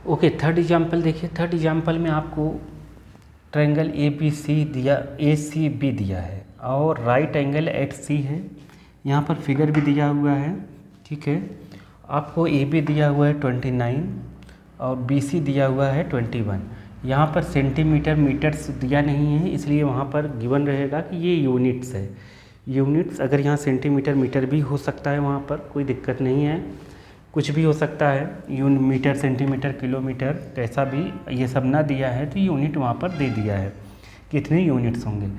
Okay, third example देखिए। Third example में आपको ट्रायंगल ए सी बी दिया है और राइट एंगल एट सी है। यहाँ पर फिगर भी दिया हुआ है, ठीक है। आपको ए बी दिया हुआ है 29 और बी सी दिया हुआ है 21। यहाँ पर सेंटीमीटर मीटर्स दिया नहीं है, इसलिए वहाँ पर गिवन रहेगा कि ये यूनिट्स है। यूनिट्स अगर यहाँ सेंटीमीटर मीटर भी हो सकता है, वहाँ पर कोई दिक्कत नहीं है, कुछ भी हो सकता है। मीटर सेंटीमीटर किलोमीटर कैसा भी, ये सब ना दिया है तो यूनिट वहाँ पर दे दिया है, कितने यूनिट्स होंगे।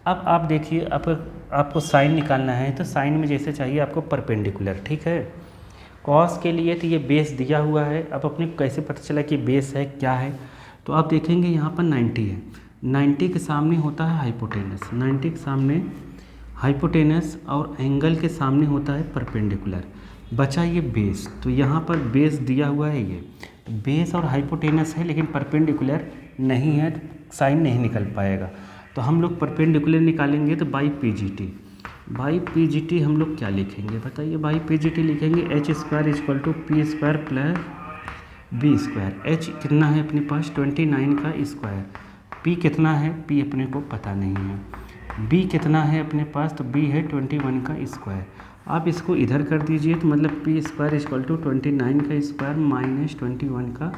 अब आप देखिए, अब आपको साइन निकालना है तो साइन में जैसे चाहिए आपको परपेंडिकुलर, ठीक है। कॉस के लिए तो ये बेस दिया हुआ है। अब अपने कैसे पता चला कि बेस है क्या है, तो आप देखेंगे यहाँ पर 90 है। 90 के सामने होता है हाइपोटेनस, 90 के सामने हाइपोटेनस और एंगल के सामने होता है परपेंडिकुलर। बचा ये बेस, तो यहाँ पर बेस दिया हुआ है, ये बेस और हाइपोटेनस है लेकिन परपेंडिकुलर नहीं है, साइन नहीं निकल पाएगा। तो हम लोग परपेंडिकुलर निकालेंगे तो बाई पी जी टी हम लोग क्या लिखेंगे बताइए। बाई पी जी टी लिखेंगे H square equal to P square plus B square. H कितना है अपने पास 29 का स्क्वायर, पी कितना है, पी अपने को पता नहीं है, बी कितना है अपने पास, तो बी है 21 का स्क्वायर। आप इसको इधर कर दीजिए तो मतलब पी स्क्वायर इक्वल टू 29 का स्क्वायर माइनस 21 का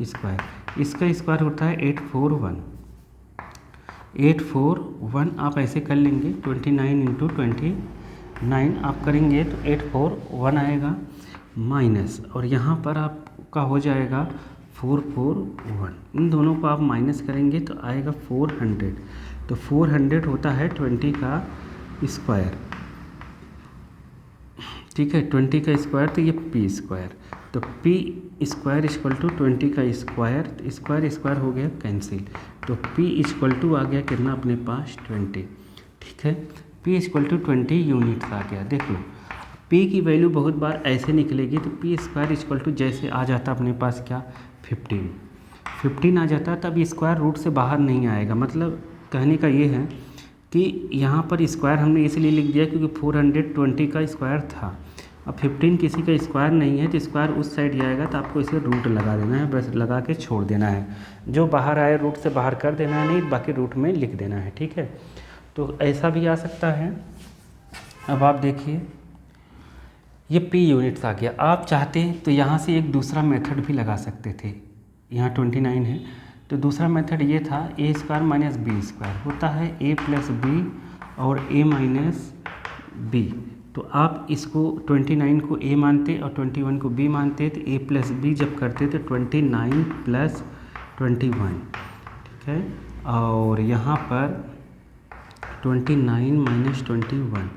स्क्वायर। इसका स्क्वायर होता है 841 आप ऐसे कर लेंगे। 29 इंटू 29 आप करेंगे तो 841 आएगा माइनस, और यहाँ पर आपका हो जाएगा 441। इन दोनों को आप माइनस करेंगे तो आएगा 400। तो 400 होता है 20 का स्क्वायर, ठीक है। 20 का स्क्वायर तो ये पी स्क्वायर, तो पी स्क्वायर इक्वल टू 20 का स्क्वायर, तो स्क्वायर स्क्वायर हो गया कैंसिल, तो पी इक्वल टू आ गया कितना अपने पास 20, ठीक है। पी इक्वल टू 20 यूनिट्स आ गया। देख लो पी की वैल्यू बहुत बार ऐसे निकलेगी, तो पी स्क्वायर इक्वल टू जैसे आ जाता अपने पास क्या 15 आ जाता, तब स्क्वायर रूट से बाहर नहीं आएगा। मतलब कहने का ये है कि यहाँ पर स्क्वायर हमने इसलिए लिख दिया क्योंकि 420 का स्क्वायर था। अब 15 किसी का स्क्वायर नहीं है तो स्क्वायर उस साइड जाएगा, तो आपको इसे रूट लगा देना है, बस लगा के छोड़ देना है। जो बाहर आए रूट से बाहर कर देना है, नहीं बाकी रूट में लिख देना है, ठीक है। तो ऐसा भी आ सकता है। अब आप देखिए ये पी यूनिट्स आ गया। आप चाहते हैं तो यहाँ से एक दूसरा मेथड भी लगा सकते थे। यहाँ 29 है तो दूसरा मेथड ये था, ए स्क्वायर माइनस बी स्क्वायर होता है ए प्लस बी और ए माइनस बी। तो आप इसको 29 को ए मानते और 21 को बी मानते, तो ए प्लस बी जब करते तो 29 प्लस 21, ठीक है। और यहाँ पर 29 माइनस 21,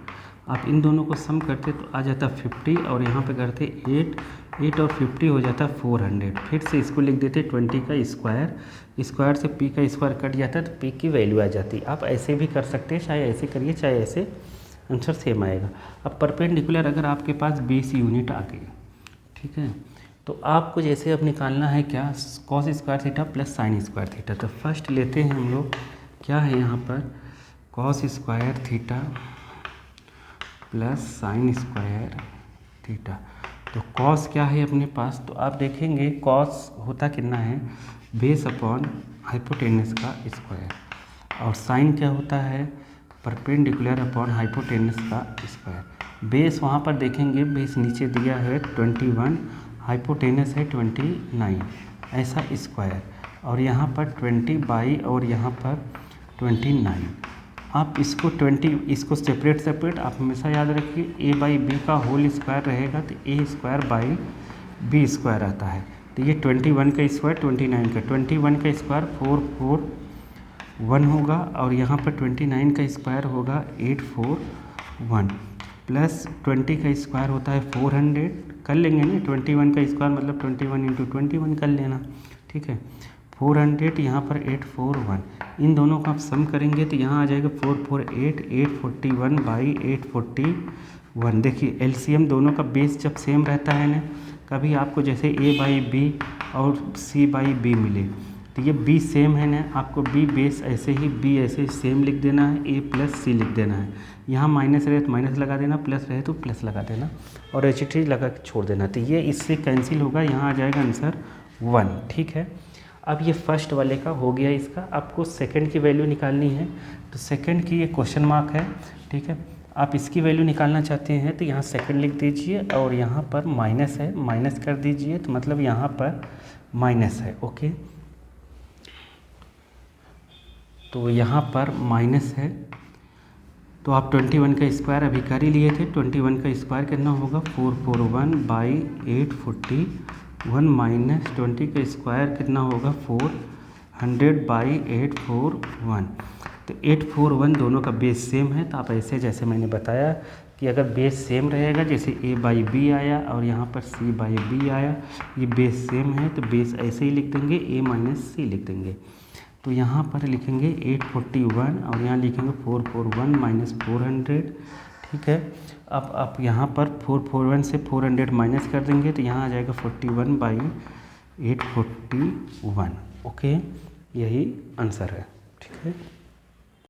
आप इन दोनों को सम करते तो आ जाता 50, और यहाँ पे करते 8 और 50 हो जाता 400। फिर से इसको लिख देते 20 का स्क्वायर से पी का स्क्वायर कट जाता तो पी की वैल्यू आ जाती। आप ऐसे भी कर सकते हैं, चाहे ऐसे करिए चाहे ऐसे, आंसर सेम आएगा। अब परपेंडिकुलर अगर आपके पास 20 यूनिट आ गई, ठीक है, तो आपको जैसे अब निकालना है क्या cos square theta plus sine square theta. तो फर्स्ट लेते हैं हम लोग, क्या है यहाँ पर cos square theta plus sine square theta. तो कॉस क्या है अपने पास, तो आप देखेंगे कॉस होता कितना है बेस अपॉन हाइपोटेनस का स्क्वायर, और साइन क्या होता है परपेंडिकुलर अपॉन हाइपोटेनस का स्क्वायर। बेस वहाँ पर देखेंगे, बेस नीचे दिया है 21, हाइपोटेनस है 29, ऐसा स्क्वायर, और यहाँ पर 20 बाई और यहाँ पर 29। आप इसको सेपरेट आप हमेशा याद रखिए, ए बाई बी का होल स्क्वायर रहेगा तो ए स्क्वायर बाई बी स्क्वायर आता है। तो ये 21 का स्क्वायर 29 का, 21 का स्क्वायर 441 होगा, और यहाँ पर 29 का स्क्वायर होगा 841 प्लस 20 का स्क्वायर होता है 400 कर लेंगे ना। 21 का स्क्वायर मतलब 21 इंटू 21 कर लेना, ठीक है। 400 यहाँ पर 841, इन दोनों का आप सम करेंगे तो यहाँ आ जाएगा 448, 841 बाई 841। देखिए एलसीएम दोनों का बेस जब सेम रहता है ना, कभी आपको जैसे ए बाई बी और सी बाई बी मिले तो ये बी सेम है ना, आपको बी बेस ऐसे ही बी ऐसे सेम लिख देना है, ए प्लस सी लिख देना है। यहाँ माइनस रहे तो माइनस लगा देना, प्लस रहे तो प्लस लगा देना, और एच टी लगा के छोड़ देना। तो ये इससे कैंसिल होगा, यहाँ आ जाएगा आंसर 1, ठीक है। अब ये फर्स्ट वाले का हो गया, इसका आपको सेकंड की वैल्यू निकालनी है, तो सेकंड की ये क्वेश्चन मार्क है, ठीक है। आप इसकी वैल्यू निकालना चाहते हैं तो यहाँ सेकंड लिख दीजिए और यहाँ पर माइनस है, माइनस कर दीजिए, तो मतलब यहाँ पर माइनस है, ओके। तो यहाँ पर माइनस है, तो आप 21 का स्क्वायर अभी कर ही लिए थे। 21 का स्क्वायर कितना होगा 441/841 माइनस 20 का स्क्वायर कितना होगा 400/841। तो 841 दोनों का बेस सेम है, तो आप ऐसे जैसे मैंने बताया कि अगर बेस सेम रहेगा, जैसे a/b आया और यहाँ पर c/b आया, ये बेस सेम है तो बेस ऐसे ही लिख देंगे, a - c लिख देंगे। तो यहाँ पर लिखेंगे 841 और यहाँ लिखेंगे 441 - 400, ठीक है। अब आप यहाँ पर 441 से 400 माइनस कर देंगे तो यहाँ आ जाएगा 41/841, ओके। यही आंसर है, ठीक है।